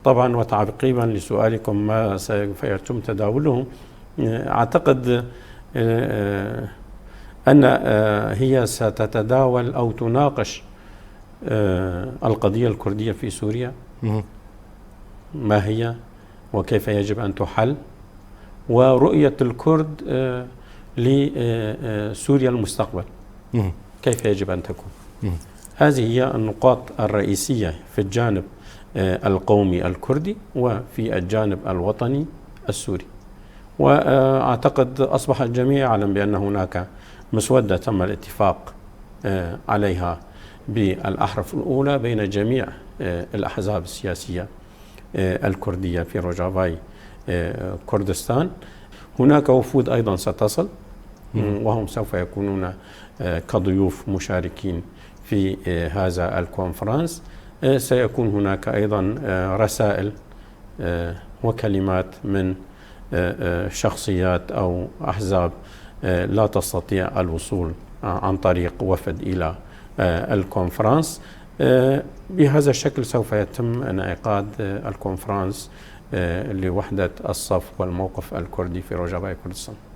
طبعا وتعقيبا لسؤالكم ما سوف يتم تداوله، أعتقد أن هي ستتداول أو تناقش القضية الكردية في سوريا، ما هي وكيف يجب أن تحل، ورؤية الكرد لسوريا المستقبل كيف يجب أن تكون. هذه هي النقاط الرئيسية في الجانب القومي الكردي وفي الجانب الوطني السوري. وأعتقد أصبح الجميع يعلم بأن هناك مسودة تم الاتفاق عليها بالأحرف الأولى بين جميع الأحزاب السياسية الكردية في روجافاي كردستان. هناك وفود أيضا ستصل وهم سوف يكونون كضيوف مشاركين في هذا الكونفرنس. سيكون هناك أيضا رسائل وكلمات من شخصيات أو أحزاب لا تستطيع الوصول عن طريق وفد إلى الكونفرنس. بهذا الشكل سوف يتم انعقاد الكونفرنس لوحدة الصف والموقف الكردي في روجافاي كردستان.